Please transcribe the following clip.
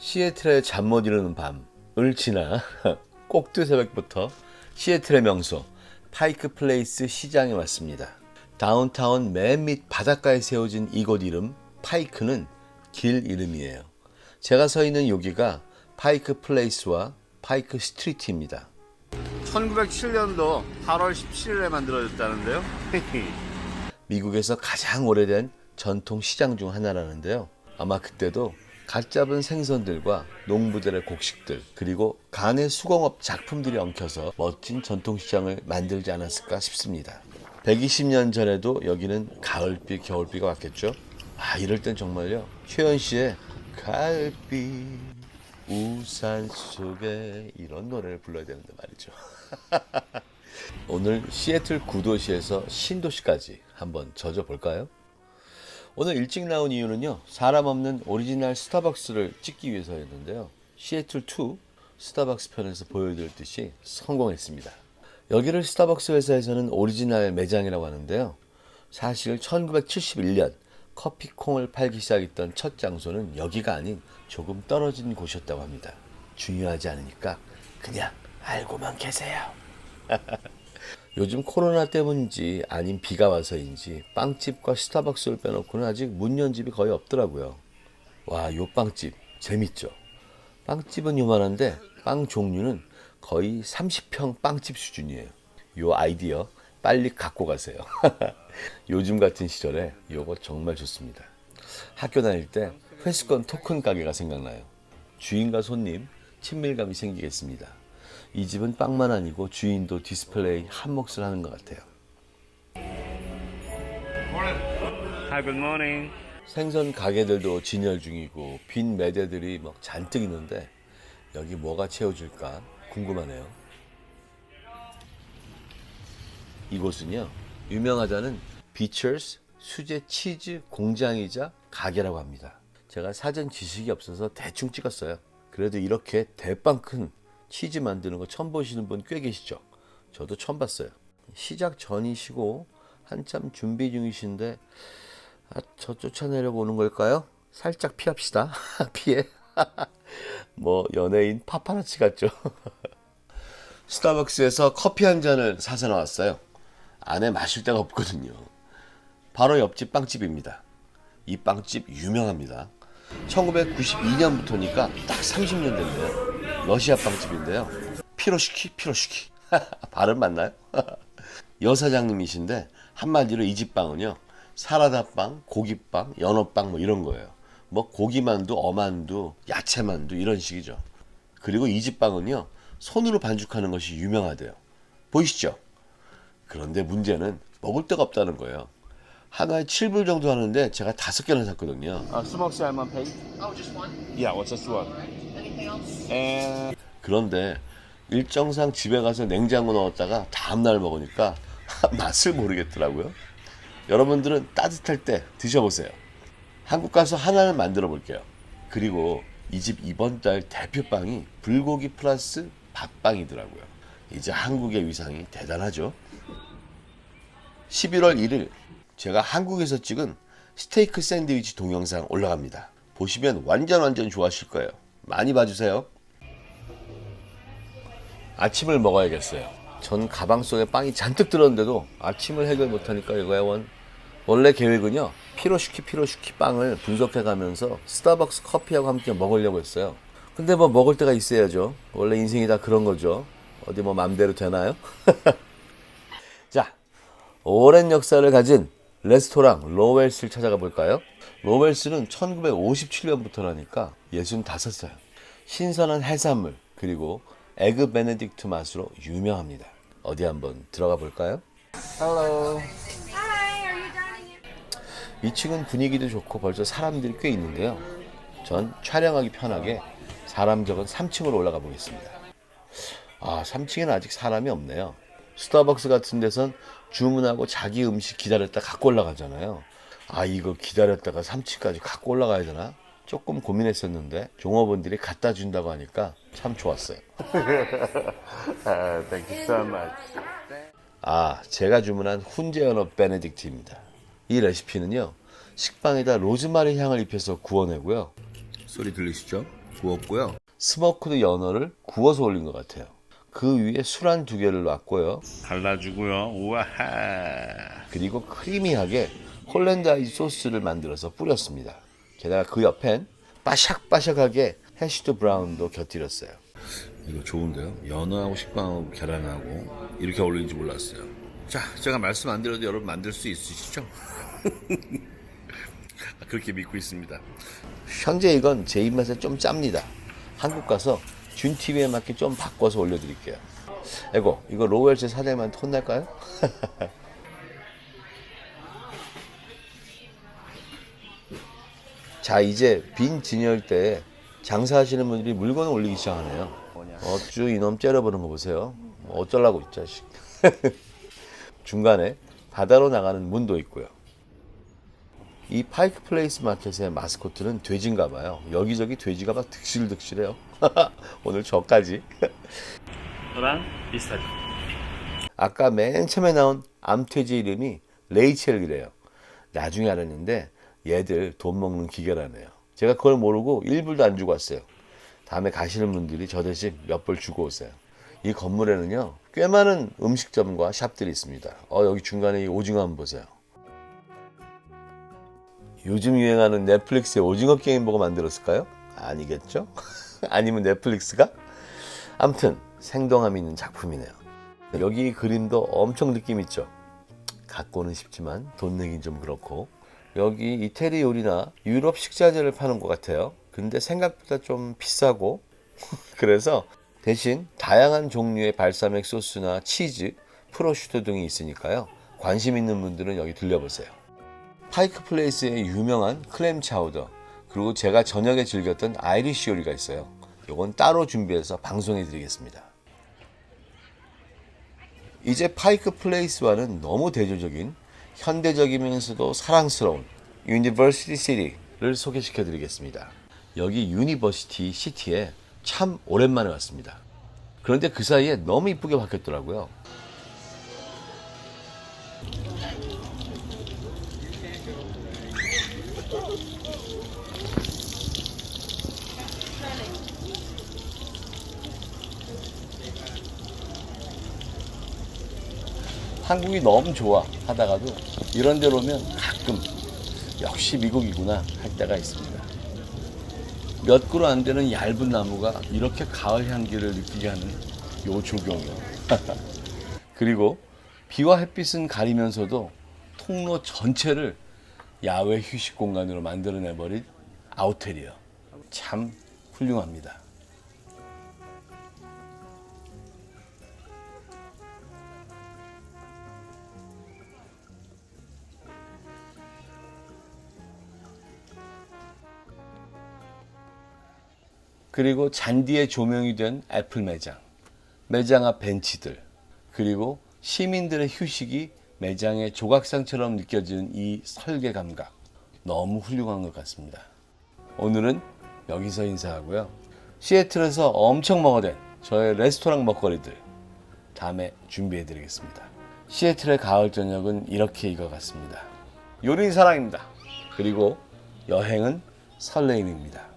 시애틀의 잠 못 이루는 밤을 지나 꼭두 새벽부터 시애틀의 명소 파이크 플레이스 시장에 왔습니다. 다운타운 맨 밑 바닷가에 세워진 이곳 이름 파이크는 길 이름이에요. 제가 서 있는 여기가 파이크 플레이스와 파이크 스트리트입니다. 1907년도 8월 17일에 만들어졌다는데요. 미국에서 가장 오래된 전통 시장 중 하나라는데요. 아마 그때도 갓 잡은 생선들과 농부들의 곡식들 그리고 간의 수공업 작품들이 엉켜서 멋진 전통시장을 만들지 않았을까 싶습니다. 120년 전에도 여기는 가을비 겨울비가 왔겠죠. 이럴 땐 정말요 최현 씨의 가을비 우산 속에 이런 노래를 불러야 되는데 말이죠. 오늘 시애틀 구도시에서 신도시까지 한번 젖어볼까요? 오늘 일찍 나온 이유는요, 사람 없는 오리지널 스타벅스를 찍기 위해서였는데요. 시애틀2 스타벅스 편에서 보여드렸듯이 성공했습니다. 여기를 스타벅스 회사에서는 오리지널 매장이라고 하는데요. 사실 1971년 커피콩을 팔기 시작했던 첫 장소는 여기가 아닌 조금 떨어진 곳이었다고 합니다. 중요하지 않으니까 그냥 알고만 계세요. 요즘 코로나 때문인지 아닌 비가 와서인지 빵집과 스타벅스를 빼놓고는 아직 문 연 집이 거의 없더라고요. 와, 요 빵집 재밌죠? 빵집은 요만한데 빵 종류는 거의 30평 빵집 수준이에요. 요 아이디어 빨리 갖고 가세요. 요즘 같은 시절에 요거 정말 좋습니다. 학교 다닐 때 회수권 토큰 가게가 생각나요. 주인과 손님 친밀감이 생기겠습니다. 이 집은 빵만 아니고 주인도 디스플레이 한 몫을 하는 것 같아요. Hi, good morning. 생선 가게들도 진열 중이고 빈 매대들이 막 잔뜩 있는데 여기 뭐가 채워줄까 궁금하네요. 이곳은요 유명하다는 비처스 수제 치즈 공장이자 가게라고 합니다. 제가 사전 지식이 없어서 대충 찍었어요. 그래도 이렇게 대빵 큰 치즈 만드는 거 처음 보시는 분 꽤 계시죠? 저도 처음 봤어요. 시작 전이시고 한참 준비 중이신데 저 쫓아내려고 오는 걸까요? 살짝 피합시다. 피해. 뭐 연예인 파파라치 같죠? 스타벅스에서 커피 한 잔을 사서 나왔어요. 안에 마실 데가 없거든요. 바로 옆집 빵집입니다. 이 빵집 유명합니다. 1992년부터니까 딱 30년 됐네요. 러시아 빵집인데요. 피로시키. 발음 맞나요? 여사장님이신데 한마디로 이 집 빵은요. 사라다빵, 고기빵, 연어빵 뭐 이런 거예요. 뭐 고기만두, 어만두, 야채만두 이런 식이죠. 그리고 이 집 빵은요. 손으로 반죽하는 것이 유명하대요. 보이시죠? 그런데 문제는 먹을 데가 없다는 거예요. 하나에 7불 정도 하는데 제가 5개나 샀거든요. Smoke salmon paste? Oh, just one? Yeah, what's just one? Anything else? And 그런데 일정상 집에 가서 냉장고 넣었다가 다음날 먹으니까 맛을 모르겠더라고요. 여러분들은 따뜻할 때 드셔보세요. 한국 가서 하나를 만들어 볼게요. 그리고 이 집 이번 달 대표빵이 불고기 플러스 밥빵이더라고요. 이제 한국의 위상이 대단하죠. 11월 1일 제가 한국에서 찍은 스테이크 샌드위치 동영상 올라갑니다. 보시면 완전 좋아하실 거예요. 많이 봐주세요. 아침을 먹어야겠어요. 전 가방 속에 빵이 잔뜩 들었는데도 아침을 해결 못하니까 이거야 원래 계획은요. 피로시키 빵을 분석해가면서 스타벅스 커피하고 함께 먹으려고 했어요. 근데 뭐 먹을 때가 있어야죠. 원래 인생이 다 그런 거죠. 어디 뭐 맘대로 되나요? 자, 오랜 역사를 가진 레스토랑 로웰스를 찾아가 볼까요? 로웰스는 1957년부터라니까 65살. 신선한 해산물 그리고 에그 베네딕트 맛으로 유명합니다. 어디 한번 들어가 볼까요? hello. 2층은 분위기도 좋고 벌써 사람들이 꽤 있는데요. 전 촬영하기 편하게 사람 적은 3층으로 올라가 보겠습니다. 3층에는 아직 사람이 없네요. 스타벅스 같은 데선 주문하고 자기 음식 기다렸다 갖고 올라가잖아요. 이거 기다렸다가 3층까지 갖고 올라가야 되나? 조금 고민했었는데 종업원들이 갖다 준다고 하니까 참 좋았어요. Thank you so much. 제가 주문한 훈제 연어 베네딕트입니다. 이 레시피는요. 식빵에다 로즈마리 향을 입혀서 구워내고요. 소리 들리시죠? 구웠고요. 스모크드 연어를 구워서 올린 것 같아요. 그 위에 술안 2개를 놨고요. 갈라주고요. 우와하. 그리고 크리미하게 홀랜다이즈 소스를 만들어서 뿌렸습니다. 게다가 그 옆엔 바삭바삭하게 해시드 브라운도 곁들였어요. 이거 좋은데요? 연어하고 식빵하고 계란하고 이렇게 어울리는지 몰랐어요. 자, 제가 말씀 안 드려도 여러분 만들 수 있으시죠? 그렇게 믿고 있습니다. 현재 이건 제 입맛에 좀 짭니다. 한국 가서 준TV에 맞게 좀 바꿔서 올려드릴게요. 에고, 이거 로열제 사장님한테 혼날까요? 자, 이제 빈 진열대에 장사하시는 분들이 물건을 올리기 시작하네요. 어쭈 이놈 째려보는 거 보세요. 뭐 어쩌려고 이 자식. 중간에 바다로 나가는 문도 있고요. 이 파이크 플레이스 마켓의 마스코트는 돼지인가 봐요. 여기저기 돼지가 막 득실득실해요. 오늘 저까지. 저랑 비슷하죠. 아까 맨 처음에 나온 암돼지 이름이 레이첼이래요. 나중에 알았는데 얘들 돈 먹는 기계라네요. 제가 그걸 모르고 1불도 안 주고 왔어요. 다음에 가시는 분들이 저 대신 몇 불 주고 오세요. 이 건물에는요 꽤 많은 음식점과 샵들이 있습니다. 여기 중간에 이 오징어 한번 보세요. 요즘 유행하는 넷플릭스의 오징어 게임 보고 만들었을까요? 아니겠죠? 아니면 넷플릭스가? 아무튼 생동감 있는 작품이네요. 여기 그림도 엄청 느낌 있죠? 갖고는 싶지만 돈 내긴 좀 그렇고, 여기 이태리 요리나 유럽 식자재를 파는 것 같아요. 근데 생각보다 좀 비싸고 그래서 대신 다양한 종류의 발사믹 소스나 치즈, 프로슈토 등이 있으니까요. 관심 있는 분들은 여기 들려보세요. 파이크 플레이스의 유명한 클램 차우더, 그리고 제가 저녁에 즐겼던 아이리쉬 요리가 있어요. 요건 따로 준비해서 방송해 드리겠습니다. 이제 파이크 플레이스와는 너무 대조적인 현대적이면서도 사랑스러운 유니버시티 시티를 소개시켜 드리겠습니다. 여기 유니버시티 시티에 참 오랜만에 왔습니다. 그런데 그 사이에 너무 이쁘게 바뀌었더라고요. 한국이 너무 좋아 하다가도 이런 데로 오면 가끔 역시 미국이구나 할 때가 있습니다. 몇 그루 안 되는 얇은 나무가 이렇게 가을 향기를 느끼게 하는 요 조경이요. 그리고 비와 햇빛은 가리면서도 통로 전체를 야외 휴식 공간으로 만들어내버린 아웃테리어. 참 훌륭합니다. 그리고 잔디에 조명이 된 애플 매장, 매장 앞 벤치들, 그리고 시민들의 휴식이 매장의 조각상처럼 느껴지는 이 설계 감각, 너무 훌륭한 것 같습니다. 오늘은 여기서 인사하고요. 시애틀에서 엄청 먹어댄 저의 레스토랑 먹거리들 다음에 준비해 드리겠습니다. 시애틀의 가을 저녁은 이렇게 익어갔습니다. 요리 사랑입니다. 그리고 여행은 설레임입니다.